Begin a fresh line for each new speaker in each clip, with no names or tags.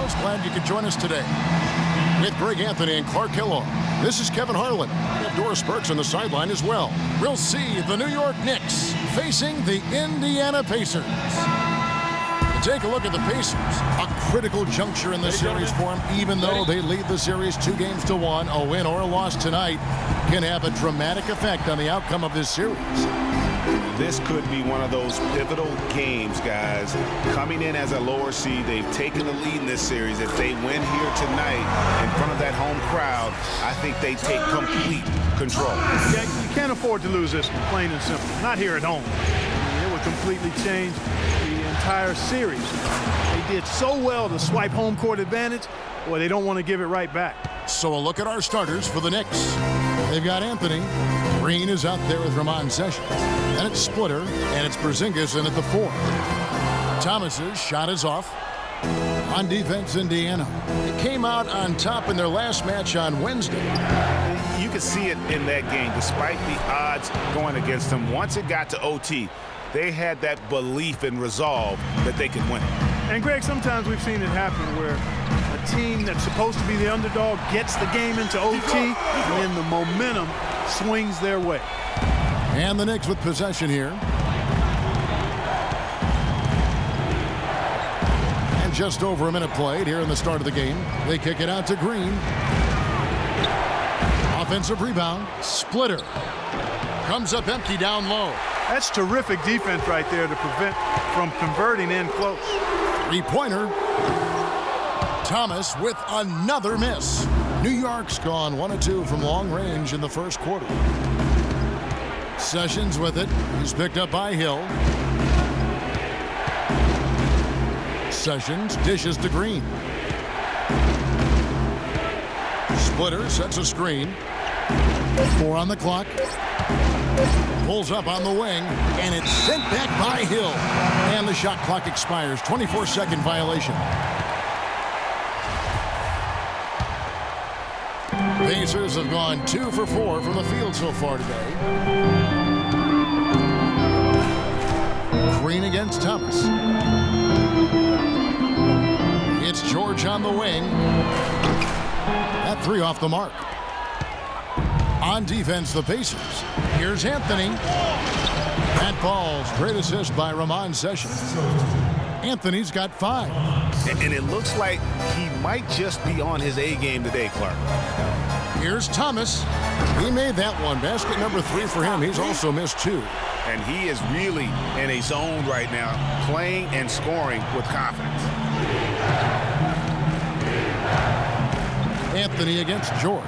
Studios. Glad you could join us today. With Greg Anthony and Clark Kellogg, this is Kevin Harlan. And Doris Burks on the sideline as well. We'll see the New York Knicks facing the Indiana Pacers. Take a look at the Pacers. A critical juncture in the series for them, even though they lead the series 2-1. A win or a loss tonight can have a dramatic effect on the outcome of this series.
This could be one of those pivotal games, guys. Coming in as a lower seed, they've taken the lead in this series. If they win here tonight in front of that home crowd, I think they take complete control.
Yeah, you can't afford to lose this one, plain and simple. Not here at home. I mean, it would completely change the entire series. They did so well to swipe home court advantage. Boy, they don't want to give it right back.
So a look at our starters for the Knicks. They've got Anthony. Green is out there with Ramon Sessions. Then it's Splitter, and it's Porzingis in at the 4. Thomas's shot is off. On defense, Indiana. They came out on top in their last match on Wednesday.
You could see it in that game, despite the odds going against them. Once it got to OT, they had that belief and resolve that they could win.
And, Greg, sometimes we've seen it happen where a team that's supposed to be the underdog gets the game into OT, and then the momentum swings their way.
And the Knicks with possession here. And just over a minute played here in the start of the game. They kick it out to Green. Offensive rebound. Splitter. Comes up empty down low.
That's terrific defense right there to prevent from converting in close.
Three-pointer. Thomas with another miss. New York's gone 1 of 2 from long range in the first quarter. Sessions with it. He's picked up by Hill. Sessions dishes to Green. Splitter sets a screen. 4 on the clock. Pulls up on the wing, and it's sent back by Hill. And the shot clock expires. 24-second violation. Pacers have gone 2 for 4 from the field so far today. Green against Thomas. It's George on the wing. That 3 off the mark. On defense, the Pacers. Here's Anthony. That ball's great assist by Ramon Sessions. Anthony's got 5.
And it looks like he might just be on his A game today, Clark.
Here's Thomas. He made that one. Basket number 3 for him. He's also missed 2.
And he is really in a zone right now, playing and scoring with confidence.
Anthony against George.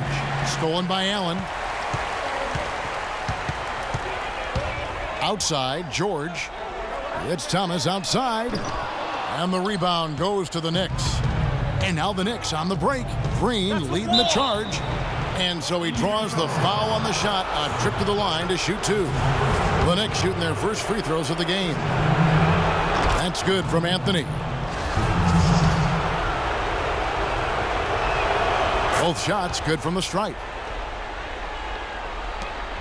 Stolen by Allen. Outside, George. It's Thomas outside. And the rebound goes to the Knicks. And now the Knicks on the break. Green leading the charge. And so he draws the foul on the shot. A trip to the line to shoot 2. The Knicks shooting their first free throws of the game. That's good from Anthony. Both shots good from the stripe.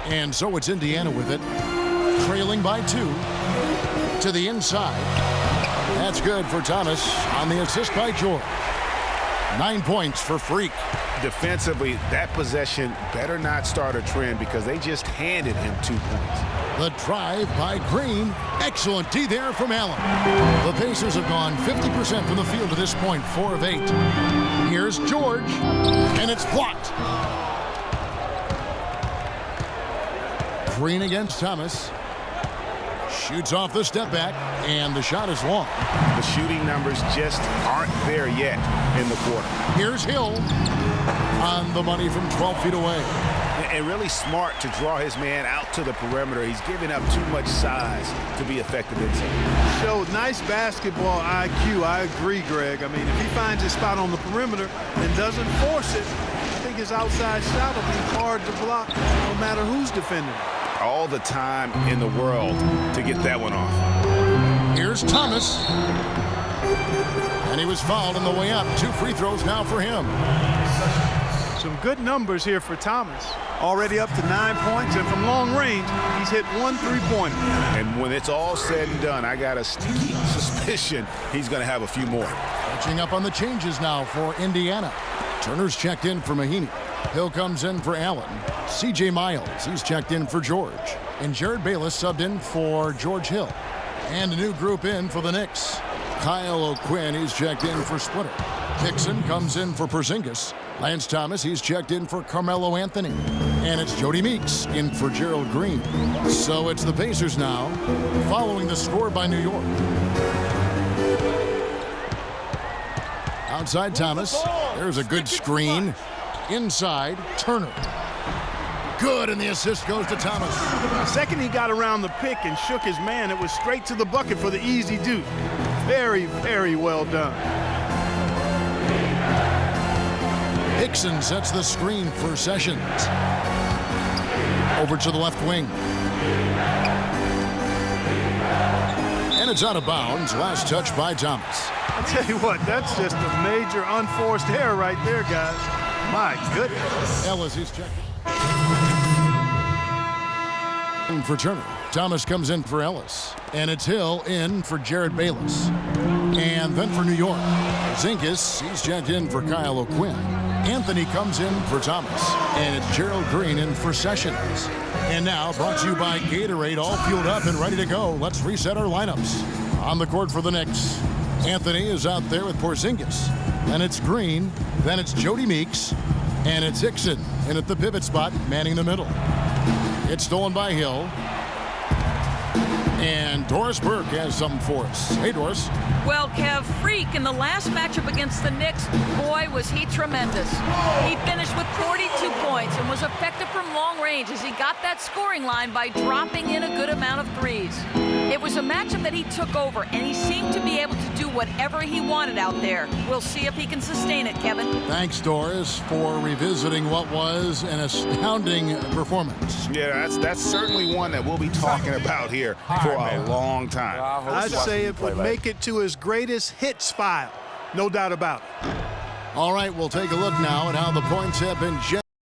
And so it's Indiana with it. Trailing by 2 to the inside. That's good for Thomas on the assist by George. 9 points for Freak.
Defensively, that possession better not start a trend because they just handed him 2 points.
The drive by Green. Excellent D there from Allen. The Pacers have gone 50% from the field to this point, 4 of 8. Here's George, and it's blocked. Green against Thomas. Shoots off the step back, and the shot is long.
The shooting numbers just aren't there yet in the quarter.
Here's Hill on the money from 12 feet away.
And really smart to draw his man out to the perimeter. He's giving up too much size to be effective inside.
Showed nice basketball IQ. I agree, Greg. I mean, if he finds his spot on the perimeter and doesn't force it, I think his outside shot will be hard to block no matter who's defending.
All the time in the world to get that one off.
Here's Thomas. And he was fouled on the way up. 2 free throws now for him.
Some good numbers here for Thomas. already up to 9 points, and from long range, he's hit 1 3-pointer.
And when it's all said and done, I got a sneaky suspicion he's going to have a few more.
Catching up on the changes now for Indiana. Turner's checked in for Mahinmi. Hill comes in for Allen. C.J. Miles, he's checked in for George. And Jared Bayless subbed in for George Hill. And a new group in for the Knicks. Kyle O'Quinn, he's checked in for Splitter. Hickson comes in for Porzingis. Lance Thomas, he's checked in for Carmelo Anthony. And it's Jody Meeks in for Gerald Green. So it's the Pacers now, following the score by New York. Outside Thomas. There's a good screen. Inside, Turner. Good, and the assist goes to Thomas.
The second he got around the pick and shook his man, it was straight to the bucket for the easy deuce. Very, very well done.
Hickson sets the screen for Sessions. Over to the left wing. And it's out of bounds. Last touch by Thomas.
I'll tell you what, that's just a major unforced error right there, guys. My goodness.
Ellis, he's checking. In for Turner. Thomas comes in for Ellis. And it's Hill in for Jared Bayless. And then for New York, Zinkis, he's checked in for Kyle O'Quinn. Anthony comes in for Thomas. And it's Gerald Green in for Sessions. And now, brought to you by Gatorade, all fueled up and ready to go. Let's reset our lineups. On the court for the Knicks, Anthony is out there with Porzingis. Then it's Green. Then it's Jody Meeks. And it's Hickson in at the pivot spot, manning the middle. It's stolen by Hill. And Doris Burke has something for us. Hey, Doris.
Well, Kev, Freak in the last matchup against the Knicks, boy, was he tremendous. He finished with 42 points and was effective from long range as he got that scoring line by dropping in a good amount of threes. It was a matchup that he took over, and he seemed to be able to do whatever he wanted out there. We'll see if he can sustain it, Kevin.
Thanks, Doris, for revisiting what was an astounding performance.
Yeah, that's certainly one that we'll be talking about here for a long time.
I'd say it would make it to his greatest hits file. No doubt about it.
All right, we'll take a look now at how the points have been generated.